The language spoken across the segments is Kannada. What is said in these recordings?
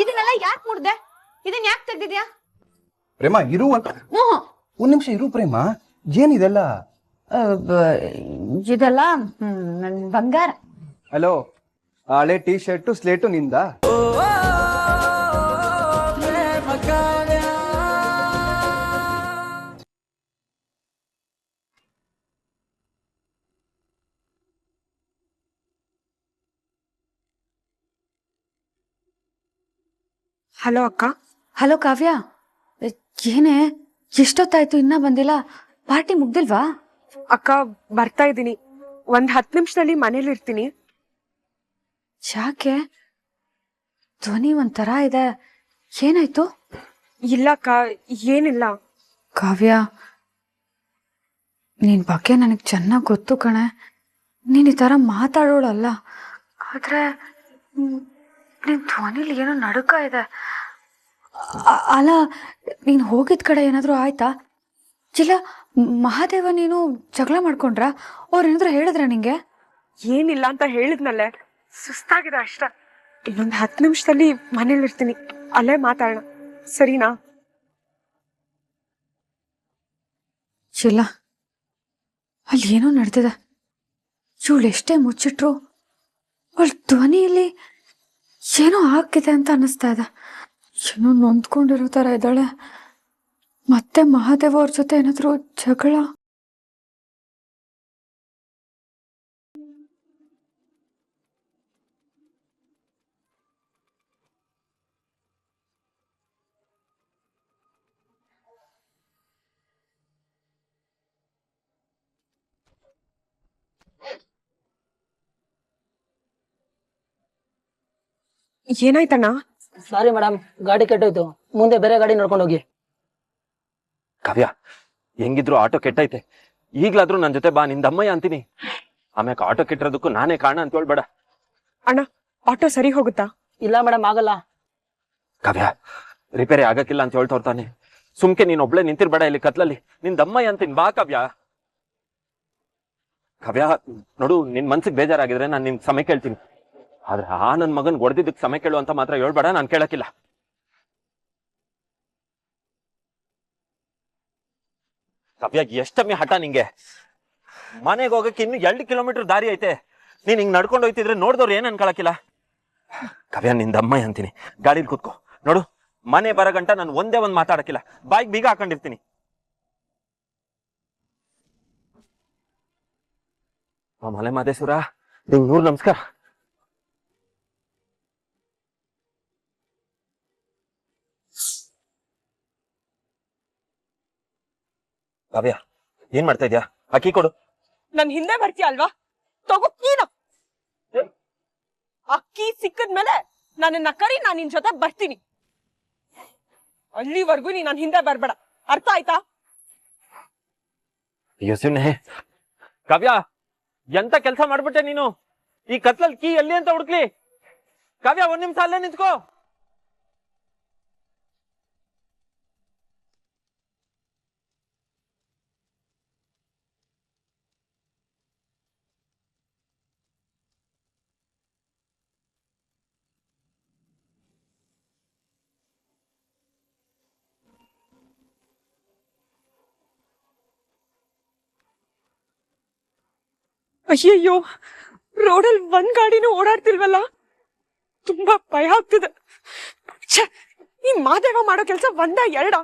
ಇದನ್ನೆಲ್ಲ ಯಾಕೆ ಮುಡ್ದೆ? ಇದನ್ನ ಯಾಕೆ ತೆಗ್ದಿದ್ಯಾ? ಪ್ರೇಮ ಇರು ಒಂದ್ ನಿಮಿಷ ಇರು ಪ್ರೇಮ. ಏನಿದೆಲ್ಲ? ಇದೆಲ್ಲ ನನ್ ಬಂಗಾರ. ಹಲೋ, ಹಳೆ ಟೀ ಶರ್ಟು ಸ್ಲೇಟು ನಿಂದ? ಹಲೋ ಅಕ್ಕ. ಹಲೋ ಕಾವ್ಯ, ಏನೇ ಎಷ್ಟೊತ್ತಾಯ್ತು ಇನ್ನ ಬಂದಿಲ್ಲ? ಪಾರ್ಟಿ ಮುಗ್ದಿಲ್ವಾ? ಅಕ್ಕ ಬರ್ತಾ ಇದ್ದೀನಿ, ಒಂದ್ 10 ನಿಮಿಷದಲ್ಲಿ ಮನೇಲಿ ಇರ್ತೀನಿ. ಯಾಕೆ ಧ್ವನಿ ಒಂಥರ ಇದೆ, ಏನಾಯ್ತು? ಇಲ್ಲ ಅಕ್ಕ, ಏನಿಲ್ಲ. ಕಾವ್ಯ, ನಿನ್ ಬಗ್ಗೆ ನನಗ್ ಚೆನ್ನಾಗ್ ಗೊತ್ತು ಕಣೆ. ನೀನ್ ಈ ತರ ಮಾತಾಡೋಳಲ್ಲ, ಆದ್ರೆ ನಿನ್ ಧ್ವನಿಲಿ ಏನೋ ನಡುಕ ಇದೆ. ಅಲ್ಲ, ನೀನ್ ಹೋಗಿದ್ ಕಡೆ ಏನಾದ್ರು ಆಯ್ತಾ? ಇಲ್ಲ ಮಹಾದೇವ ನೀನು ಜಗಳ ಮಾಡ್ಕೊಂಡ್ರ? ಅವ್ರೇನಾದ್ರು ಹೇಳಿದ್ರ ನಿಂಗೆ? ಏನಿಲ್ಲ ಅಂತ ಹೇಳಿದ್ನಲ್ಲೇ, ಸುಸ್ತಾಗಿದೆ ಅಷ್ಟ. ಇನ್ನೊಂದ್ 10 ನಿಮಿಷದಲ್ಲಿ ಮನೇಲಿ ಇರ್ತೀನಿ, ಅಲ್ಲೇ ಮಾತಾಡೋಣ, ಸರಿನಾ? ಇಲ್ಲ, ಅಲ್ಲಿ ಏನೋ ನಡೆದಿದೆ. ಇವಳು ಎಷ್ಟೇ ಮುಚ್ಚಿಟ್ರು ಅವಳ ಧ್ವನಿಯಲ್ಲಿ ಏನೋ ಆಗ್ತಿದೆ ಅಂತ ಅನ್ನಿಸ್ತಾ ಇದೆ. ಏನೋ ನೊಂದ್ಕೊಂಡಿರೋ ತರ ಇದ್ದಾಳೆ. ಮತ್ತೆ ಮಹಾದೇವ ಅವ್ರ ಜೊತೆ ಏನಾದ್ರು ಜಗಳ? ಏನಾಯ್ತಣ್ಣ? ಸಾರಿ ಮೇಡಮ್, ಗಾಡಿ ಕೆಟ್ಟೋಯ್ತು, ಮುಂದೆ ಬೇರೆ ಗಾಡಿ ನೋಡ್ಕೊಂಡು ಹೋಗಿ. ಕಾವ್ಯ, ಹೆಂಗಿದ್ರು ಆಟೋ ಕೆಟ್ಟೈತೆ, ಈಗ್ಲಾದ್ರೂ ನನ್ ಜೊತೆ ಬಾ, ನಿಂದಮ್ಮಯ್ಯ ಅಂತೀನಿ. ಆಮ್ಯಾಕ ಆಟೋ ಕೆಟ್ಟಿರೋದಕ್ಕೂ ನಾನೇ ಕಾರಣ ಅಂತ ಹೇಳ್ಬೇಡ. ಅಣ್ಣ, ಆಟೋ ಸರಿ ಹೋಗುತ್ತಾ? ಇಲ್ಲ ಮೇಡಮ್, ಆಗಲ್ಲ. ಕಾವ್ಯ, ರಿಪೇರಿ ಆಗಕ್ಕಿಲ್ಲ ಅಂತ ಹೇಳ್ತವ್ತಾನೆ. ಸುಮ್ಕೆ ನೀನ್ ಒಬ್ಳೆ ನಿಂತಿರ್ಬೇಡ ಇಲ್ಲಿ ಕತ್ಲಲ್ಲಿ, ನಿಂದಮ್ಮಯ್ಯ ಅಂತೀನಿ, ಬಾ ಕಾವ್ಯ. ಕಾವ್ಯ ನೋಡು, ನಿನ್ ಮನ್ಸಿಗೆ ಬೇಜಾರಾಗಿದ್ರೆ ನಾನು ನಿನ್ ಸಮಯ ಕೇಳ್ತೀನಿ, ಆದ್ರೆ ನನ್ ಮಗನ್ ಹೊಡೆದಿದ್ದಕ್ಕೆ ಸಮಯ ಕೇಳು ಅಂತ ಮಾತ್ರ ಹೇಳ್ಬೇಡ, ನಾನ್ ಕೇಳಕ್ಕಿಲ್ಲ. ಕಾವ್ಯ, ಎಷ್ಟಮ್ಮಿ ಹಠ ನಿಂಗೆ? ಮನೆಗೆ ಹೋಗಕ್ಕೆ ಇನ್ನು 2 ಕಿಲೋಮೀಟರ್ ದಾರಿ ಐತೆ, ನೀನ್ ಹಿಂಗ್ ನಡ್ಕೊಂಡು ಹೋಯ್ತಿದ್ರೆ ನೋಡ್ದವ್ರು ಏನ್ ಅನ್ಕೊಳಕಿಲ್ಲ. ಕಾವ್ಯ, ನಿಂದಮ್ಮಯ್ಯ ಅಂತೀನಿ, ಗಾಡಿಲಿ ಕೂತ್ಕೋ. ನೋಡು, ಮನೆ ಬರಗಂಟ ನಾನು ಒಂದೇ ಒಂದ್ ಮಾತಾಡಕ್ಕಿಲ್ಲ, ಬಾಯಿಗೆ ಬೀಗ ಹಾಕೊಂಡಿರ್ತೀನಿ. ಮಲೆ ಮಾದೇಶ್ವರ, ನಿಂಗ್ 100 ನಮಸ್ಕಾರ. ಕಾವ್ಯ, ಏನ್ ಮಾಡ್ತಾ ಇದ್ಯಾ? ಅಕ್ಕಿ ಕೊಡು. ನನ್ ಹಿಂದೆ ಬರ್ತೀಯ ಅಲ್ವಾ? ತಗೋ ನೀನು. ಅಕ್ಕಿ ಸಿಕ್ಕದ್ಮೇಲೆ ನನ್ನ ಕರಿ, ನಾನ್ ನಿನ್ ಜೊತೆ ಬರ್ತೀನಿ. ಅಲ್ಲಿವರೆಗೂ ನೀ ನನ್ ಹಿಂದೆ ಬರ್ಬೇಡ, ಅರ್ಥ ಆಯ್ತಾ? ಅಯ್ಯೋ ಶಿವನೇ, ಕಾವ್ಯ ಎಂತ ಕೆಲ್ಸ ಮಾಡ್ಬಿಟ್ಟೆ ನೀನು? ಈ ಕತ್ಲಲ್ಲಿ ಕೀ ಎಲ್ಲಿ ಅಂತ ಹುಡುಕ್ಲಿ? ಕಾವ್ಯ, 1 ನಿಮಿಷ ಅಲ್ಲೇ ನಿಂತ್ಕೋ. ಅಯ್ಯಯ್ಯೋ, ರೋಡಲ್ಲಿ ಒಂದ್ ಗಾಡಿನೂ ಓಡಾಡ್ತಿಲ್ವಲ್ಲ, ತುಂಬಾ ಭಯ ಆಗ್ತಿದೆ. ಈ ಮಾದೇವ ಮಾಡೋ ಕೆಲ್ಸ 1 2?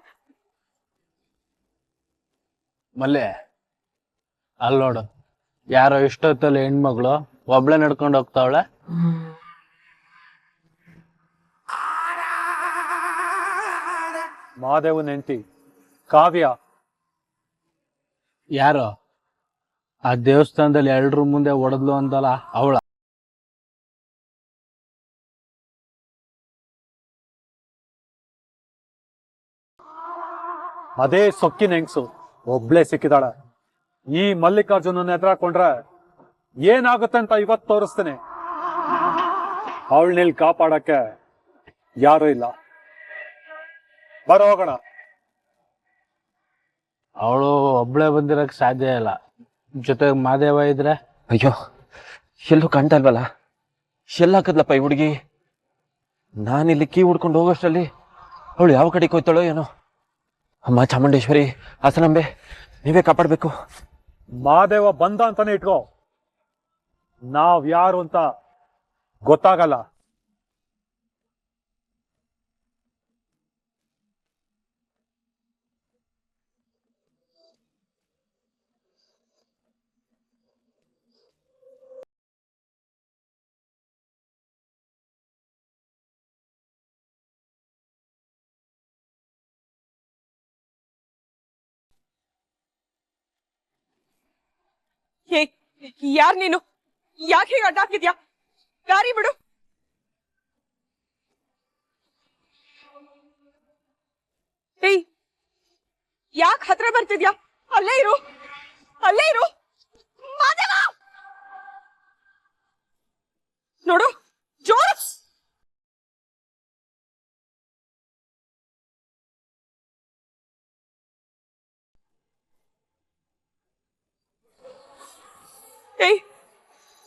ಮಲ್ಲೆ, ಅಲ್ಲಿ ನೋಡು, ಯಾರೋ ಇಷ್ಟೊತ್ತಲ್ಲಿ ಹೆಣ್ಮಗಳು ಒಬ್ಳೆ ನಡ್ಕೊಂಡು ಹೋಗ್ತಾವಳೆ. ಮಾದೇವನ್ ಹೆಂಡತಿ ಕಾವ್ಯ. ಯಾರೋ ಆ ದೇವಸ್ಥಾನದಲ್ಲಿ 2 ಮುಂದೆ ಹೊಡೆದ್ಲು ಅಂತಲ್ಲ, ಅವಳ? ಅದೇ ಸೊಕ್ಕಿನ ಹೆಂಗ್ಸು ಒಬ್ಳೆ ಸಿಕ್ಕಿದಾಳ. ಈ ಮಲ್ಲಿಕಾರ್ಜುನನ್ನ ಎದುರಾಕೊಂಡ್ರೆ ಏನಾಗುತ್ತೆ ಅಂತ ಇವತ್ತು ತೋರಿಸ್ತೇನೆ. ಅವಳನ್ನಿಲ್ ಕಾಪಾಡಕ್ಕೆ ಯಾರು ಇಲ್ಲ. ಬರೋ ಹೋಗೋಣ. ಅವಳು ಒಬ್ಳೆ ಬಂದಿರಕ್ ಸಾಧ್ಯ ಇಲ್ಲ, ಜೊತೆಗೆ ಮಾದೇವ ಇದ್ರೆ? ಅಯ್ಯೋ, ಎಲ್ಲೂ ಕಾಣ್ತಾ ಇಲ್ವಲ್ಲ? ಎಲ್ಲಾಕದ್ಲಪ್ಪ ಈ ಹುಡುಗಿ? ನಾನಿಲ್ಲಿ ಕೀ ಹುಡ್ಕೊಂಡು ಹೋಗೋಷ್ಟರಲ್ಲಿ ಅವಳು ಯಾವ ಕಡೆಗೆ ಹೋಯ್ತಾಳೋ ಏನೋ. ಅಮ್ಮ ಚಾಮುಂಡೇಶ್ವರಿ, ಹಾಸನಾಂಬೆ, ನೀವೇ ಕಾಪಾಡ್ಬೇಕು. ಮಾದೇವ ಬಂದ ಅಂತಾನೆ ಇಟ್ಕೋ, ನಾವ್ ಯಾರು ಅಂತ ಗೊತ್ತಾಗಲ್ಲ. ಹೇ, ಯಾರ್ ನೀನು? ಯಾಕೆ ಹೀಗೆ ಅಡ್ಡ ಹಾಕಿದ್ಯಾ? ದಾರಿ ಬಿಡು. ಏಯ್, ಯಾಕೆ ಹತ್ರ ಬರ್ತಿದ್ಯಾ? ಅಲ್ಲೇ ಇರು, ಅಲ್ಲೇ ಇರು. ಮಾದೇವ! ನೋಡು, ಜೋರು. ಏಯ್,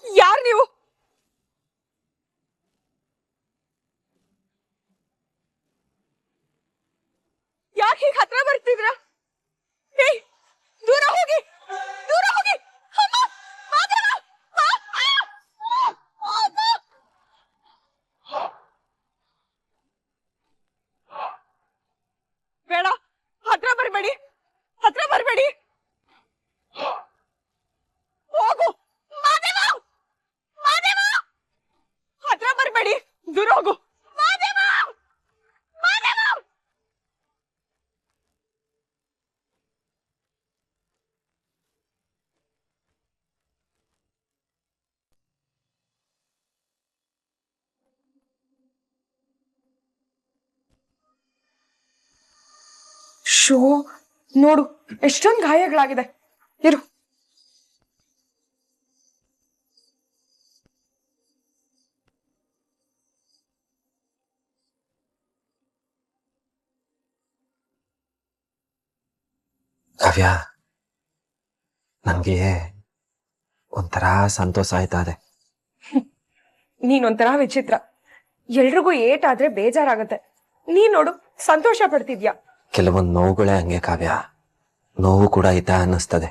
ಯಾರ್ ನೀವು? ಯಾಕೆ ಹೀಗೆ ಹತ್ರ ಬರ್ತಿದ್ರ? ಏಯ್, ದೂರ ಹೋಗಿ, ದೂರ ಹೋಗಿ. ಅಮ್ಮ, ಮಾದೇವ! ಆ, ಆ, ಆ, ಅಮ್ಮ! ಬೇಡ, ಹತ್ರ ಬರ್ಬೇಡಿ, ಹತ್ರ ಬರ್ಬೇಡಿ. ಹೋಗು, ಮಾದೇವ! ಮಾದೇವ! ಹತ್ರ ಬರ್ಬೇಡಿ, ದೂರ ಹೋಗು. ಮಾದೇವ! ಮಾದೇವ! ಶೋ, ನೋಡು ಎಷ್ಟೊಂದು ಗಾಯಗಳಾಗಿದೆ. ಇರು. ಕಾವ್ಯ, ನನಗೆ ಒಂಥರ ಸಂತೋಷ ಆಯ್ತಾ ಇದೆ. ನೀನೊಂಥರ ವಿಚಿತ್ರ. ಎಲ್ರಿಗೂ ಏಟಾದ್ರೆ ಬೇಜಾರಾಗತ್ತೆ. ನೀನ್ ನೋಡು ಸಂತೋಷ ಪಡ್ತಿದ್ಯಾ. ಕೆಲವೊಂದು ನೋವುಗಳೇ ಹಂಗೆ ಕಾವ್ಯ, ನೋವು ಕೂಡ ಐತಾ ಅನ್ನಿಸ್ತದೆ.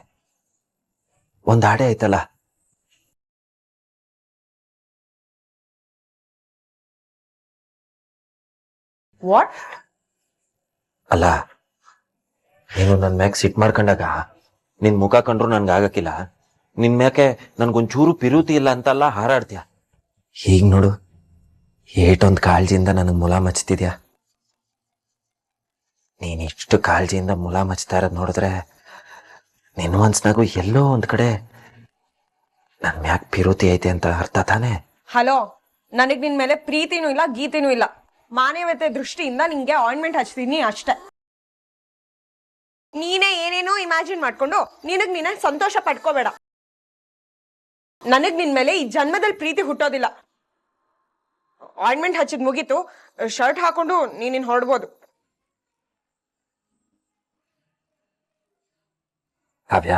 ಒಂದ್ ಹಾಡೆ ಐತಲ್ಲ, ವಾಟ್? ಅಲ್ಲ, ನೀನು ನನ್ ಮ್ಯಾಗ ಸಿಟ್ ಮಾಡ್ಕೊಂಡಾಗ ನಿನ್ ಮುಖ ಕಂಡ್ರು ನನ್ಗೆ ಆಗಕ್ಕಿಲ್ಲ. ನಿನ್ ಮ್ಯಾಕೆ ನನ್ಗೊಂಚೂರು ಪಿರುತಿ ಇಲ್ಲ ಅಂತಲ್ಲ ಹಾರಾಡ್ತೀಯ. ಹೀಗ್ ನೋಡು, ಏಟೊಂದ್ ಕಾಳಜಿಯಿಂದ ನನಗ್ ಮುಲ ಮಚ್ತಿದ್ಯಾ. ನೀನ್ ಇಷ್ಟು ಕಾಳಜಿಯಿಂದ ಮುಲ ಮಚ್ತಾ ಇರೋದ್ ನೋಡಿದ್ರೆ ನಿನ್ ಮನ್ಸ್ನಾಗೂ ಎಲ್ಲೋ ಒಂದ್ ಕಡೆ ನನ್ ಮ್ಯಾಕ್ ಪಿರುತಿ ಐತೆ ಅಂತ ಅರ್ಥ ತಾನೆ? ಹಲೋ, ನನಗ್ ನಿನ್ ಮೇಲೆ ಪ್ರೀತಿನೂ ಇಲ್ಲ, ಗೀತಿನೂ ಇಲ್ಲ. ಮಾನವತೆ ದೃಷ್ಟಿಯಿಂದ ನಿಂಗೆ ಆಯಿಂಟ್ಮೆಂಟ್ ಹಚ್ತೀನಿ ಅಷ್ಟೇ. ನೀನೇ ಏನೇನೋ ಇಮ್ಯಾಜಿನ್ ಮಾಡ್ಕೊಂಡು ನಿನಗ್ ನೀನೇ ಸಂತೋಷ ಪಡ್ಕೋಬೇಡ. ನನಗ್ ನಿನ್ ಮೇಲೆ ಈ ಜನ್ಮದಲ್ಲಿ ಪ್ರೀತಿ ಹುಟ್ಟೋದಿಲ್ಲ. ಆಯಿಂಟ್ಮೆಂಟ್ ಹಚ್ಚಿದ್ ಮುಗೀತು, ಶರ್ಟ್ ಹಾಕೊಂಡು ನೀನಿನ್ ಹೊರಡ್ಬೋದು. ಕಾವ್ಯ,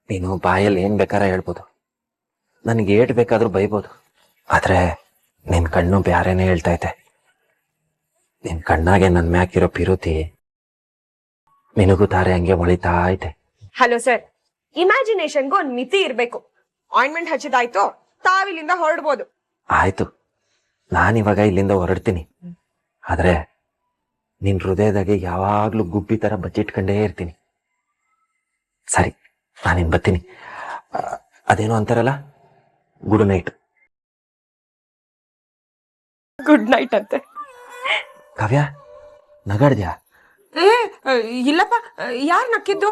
ನೀನು ಬಾಯಲ್ಲಿ ಏನ್ ಬೇಕಾರ ಹೇಳ್ಬೋದು, ನನಗೆ ಏಟ್ ಬೇಕಾದ್ರೂ ಬೈಬೋದು. ಆದ್ರೆ ನಿನ್ ಕಣ್ಣು ಬ್ಯಾರೇನೆ ಹೇಳ್ತೈತೆ. ನಿನ್ ಕಣ್ಣಾಗೆ ನನ್ ಮ್ಯಾಕಿರೋ ಪಿರುತಿ ಮಿನುಗುತ್ತಾರೆ ಹಂಗೆ ಹೊಳಿತಾ ಐತೆ. ಹಲೋ ಸರ್, ಇಮ್ಯಾಜಿನೇಷನ್ಗೂ ಒಂದ್ ಮಿತಿ ಇರ್ಬೇಕು. ಆಯಿಂಟ್ಮೆಂಟ್ ಹಚ್ಚಿದಾಯ್ತು, ತಾವಿಲ್ಲಿಂದ ಹೊರಡ್ಬೋದು. ಆಯ್ತು, ನಾನಿವಾಗ ಇಲ್ಲಿಂದ ಹೊರಡ್ತೀನಿ. ಆದ್ರೆ ನಿನ್ ಹೃದಯದಾಗೆ ಯಾವಾಗ್ಲೂ ಗುಬ್ಬಿ ತರ ಬಚ್ಚಿಟ್ಕೊಂಡೇ ಇರ್ತೀನಿ. ಸರಿ, ನಾನಿನ್ ಬರ್ತೀನಿ. ಅದೇನೋ ಅಂತಾರಲ್ಲ, ಗುಡ್ ನೈಟ್. ಗುಡ್ ನೈಟ್ ಅಂತೆ. ಕಾವ್ಯ, ನಗಾಡ್ದ್ಯಾ? ಏ ಇಲ್ಲಪ್ಪ, ಯಾರ್ ನಕ್ಕಿದ್ದು?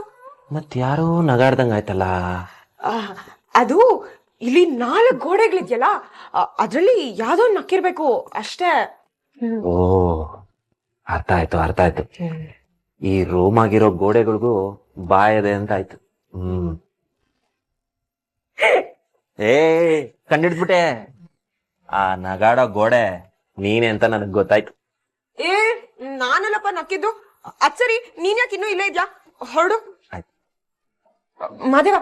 ಮತ್ ಯಾರೋ ನಗಾಡ್ದಂಗ ಆಯ್ತಲ್ಲ. ಅದು ಇಲ್ಲಿ 4 ಗೋಡೆಗಳಿದ್ಯಲ್ಲ, ಅದ್ರಲ್ಲಿ ಯಾವ್ದೋ ನಕ್ಕಿರ್ಬೇಕು ಅಷ್ಟೇ. ಓ, ಅರ್ಥ ಆಯ್ತು, ಅರ್ಥ ಆಯ್ತು. ಈ ರೂಮ್ ಆಗಿರೋ ಗೋಡೆಗಳಿಗೂ ಬಾಯದೆ ಅಂತ ಆಯ್ತು. ಏ, ಕಂಡಿಡ್ಬಿಟ್ಟೆ. ಆ ನಗಾಡೋ ಗೋಡೆ ನೀನೆ ಅಂತ ನನಗ್ ಗೊತ್ತಾಯ್ತು. ಏ, ನಾನಲ್ಲಪ್ಪ ನಕ್ಕಿದ್ದು. ಅದ್ ಸರಿ, ನೀನ್ ಯಾಕೆ ಇನ್ನೂ ಇಲ್ಲೇ ಇದ್ಯಾ? ಹೊರಡು. ಆಯ್ತು. ಮಾದೇವ,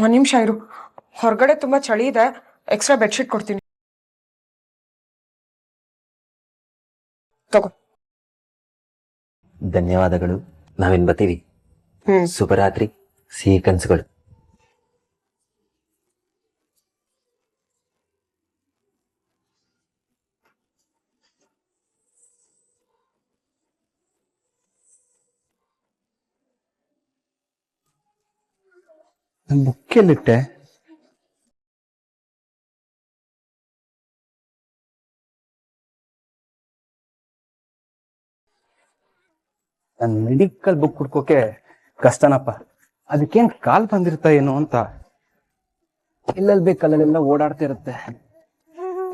ಒಂದ್ ನಿಮಿಷ ಇರು. ಹೊರಗಡೆ ತುಂಬಾ ಚಳಿ ಇದೆ, ಎಕ್ಸ್ಟ್ರಾ ಬೆಡ್ಶೀಟ್ ಕೊಡ್ತೀನಿ, ತಗೋ. ಧನ್ಯವಾದಗಳು. ನಾವಿನ್ ಬರ್ತೀವಿ. ಶುಭರಾತ್ರಿ, ಸಿಹಿ ಕನಸುಗಳು. ನನ್ನ ಬುಕ್ ಎಲ್ಲಿಟ್ಟೆ? ನನ್ನ ಮೆಡಿಕಲ್ ಬುಕ್ ಹುಡ್ಕೋಕೆ ಕಷ್ಟನಪ್ಪ. ಅದಕ್ಕೇನ್ ಕಾಲ್ ಬಂದಿರ್ತಾ ಏನೋ ಅಂತ. ಎಲ್ಲೆಲ್ಲಿ ಬೇಕಲ್ಲೆಲ್ಲ ಓಡಾಡ್ತಾ ಇರುತ್ತೆ.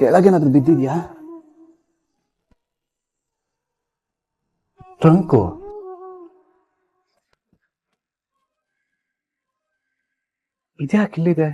ಕೆಳಗೇನಾದ್ರೂ ಬಿದ್ದಿದ್ಯಾ? ಟ್ರಂಕು ಇದ್ಯಾಕೆ ಇಲ್ಲಿದೆ?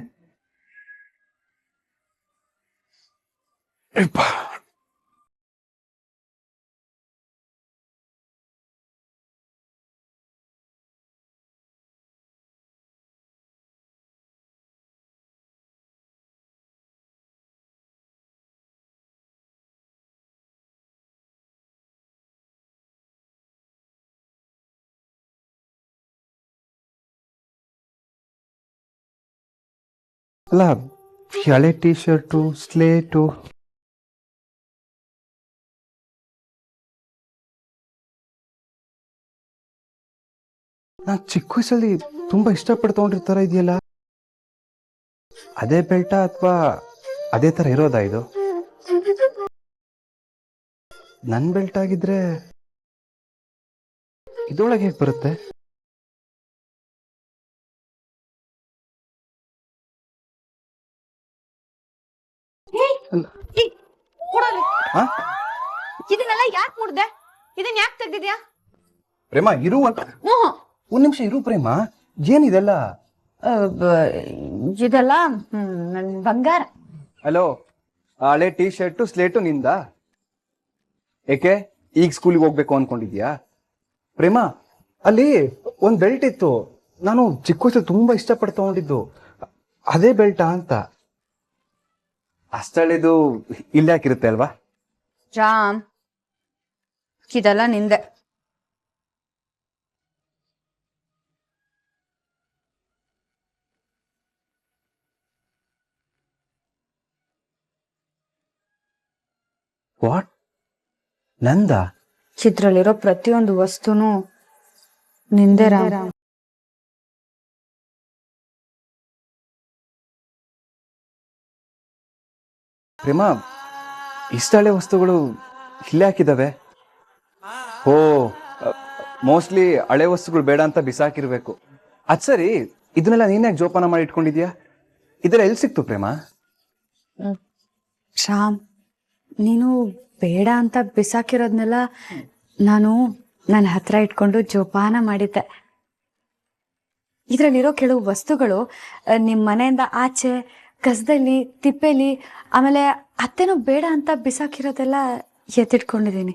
ಅಲ್ಲ, ಹಳೆ ಟಿ ಶರ್ಟು, ಸ್ಲೇಟು. ನಾನ್ ಚಿಕ್ಕ ವಯಸ್ಸಲ್ಲಿ ತುಂಬಾ ಇಷ್ಟಪಟ್ಟು ತಗೊಂಡಿರ್ತಾರ ಇದೆಯಲ್ಲ, ಅದೇ ಬೆಲ್ಟಾ ಅಥವಾ ಅದೇ ತರ ಇರೋದಾ ಇದು? ನನ್ ಬೆಲ್ಟ್ ಆಗಿದ್ರೆ ಇದೊಳಗೆ ಹೇಗೆ ಬರುತ್ತೆ? ಹಾ? ಇದನ್ನೆಲ್ಲ ಯಾಕೆ ಮುಡ್ದೆ? ಇದನ್ನ ಯಾಕೆ ತೆಗ್ದಿದ್ಯಾ? ಪ್ರೇಮ ಇರು ಒಂದ್ ನಿಮಿಷ ಇರು ಪ್ರೇಮ. ಏನಿದೆಲ್ಲ? ಇದೆಲ್ಲ ನನ್ ಬಂಗಾರ. ಹಲೋ, ಹಳೆ ಟಿ ಶರ್ಟು ಸ್ಲೇಟು ನಿಂದ? ಏಕೆ ಈಗ ಸ್ಕೂಲಿಗೆ ಹೋಗ್ಬೇಕು ಅನ್ಕೊಂಡಿದ್ಯಾ? ಪ್ರೇಮ, ಅಲ್ಲಿ ಒಂದ್ ಬೆಲ್ಟ್ ಇತ್ತು, ನಾನು ಚಿಕ್ಕ ವಯಸ್ಸಲ್ಲಿ ತುಂಬಾ ಇಷ್ಟಪಟ್ಟು ತಗೊಂಡಿದ್ದು. ಅದೇ ಬೆಲ್ಟಾ ಅಂತ. ಅಷ್ಟಳಿದು ಇಲ್ಲಿ ಯಾಕಿರುತ್ತೆ ಅಲ್ವಾ? ರಾಮ್, ಇದೆಲ್ಲ ನಿಂದೆ. ವಾಟ್? ನಂದ? ಇದ್ರಲ್ಲಿರೋ ಪ್ರತಿಯೊಂದು ವಸ್ತುನು ನಿಂದೆ ರಾಮ್. ಪ್ರೇಮ, ಇಷ್ಟಳೆ ವಸ್ತುಗಳು ಇಲ್ಲೇ ಹಾಕಿದಾವೆ? ಓ, ಮೋಸ್ಟ್ಲಿ ಹಳೆ ವಸ್ತುಗಳು ಬೇಡ ಅಂತ ಬಿಸಾಕಿರ್ಬೇಕು. ಅದ್ ಸರಿ, ಇದನ್ನೆಲ್ಲ ನೀನ್ಯಾಕೆ ಜೋಪಾನ ಮಾಡಿ ಇಟ್ಕೊಂಡಿದ್ಯಾ? ಇದೆಲ್ಲ ಎಲ್ಲಿ ಸಿಕ್ತು ಪ್ರೇಮ? ರಾಮ್, ನೀನು ಬೇಡ ಅಂತ ಬಿಸಾಕಿರೋದ್ನೆಲ್ಲ ನಾನು ನನ್ನ ಹತ್ರ ಇಟ್ಕೊಂಡು ಜೋಪಾನ ಮಾಡಿದ್ದೆ. ಇದರಲ್ಲಿರೋ ಕೆಲವು ವಸ್ತುಗಳು ನಿಮ್ಮ ಮನೆಯಿಂದ ಆಚೆ ಕಸದಲ್ಲಿ, ತಿಪ್ಪೆಲಿ, ಆಮೇಲೆ ಅತ್ತೆನೂ ಬೇಡ ಅಂತ ಬಿಸಾಕಿರೋದೆಲ್ಲ ಎತ್ತಿಟ್ಕೊಂಡಿದ್ದೀನಿ.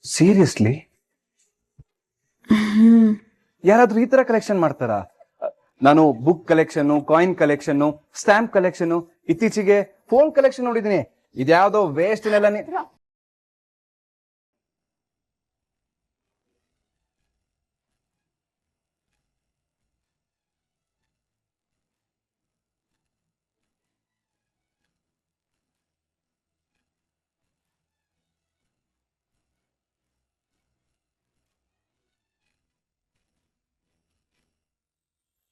ಸೀರಿಯಸ್ಲಿ? ಯಾರಾದ್ರೂ ಈ ತರ ಕಲೆಕ್ಷನ್ ಮಾಡ್ತಾರಾ? ನಾನು book collection, coin collection, stamp collection, ಇತ್ತೀಚೆಗೆ ಫೋನ್ ಕಲೆಕ್ಷನ್ ನೋಡಿದೀನಿ. ಇದ್ಯಾವುದೋ ವೇಸ್ಟ್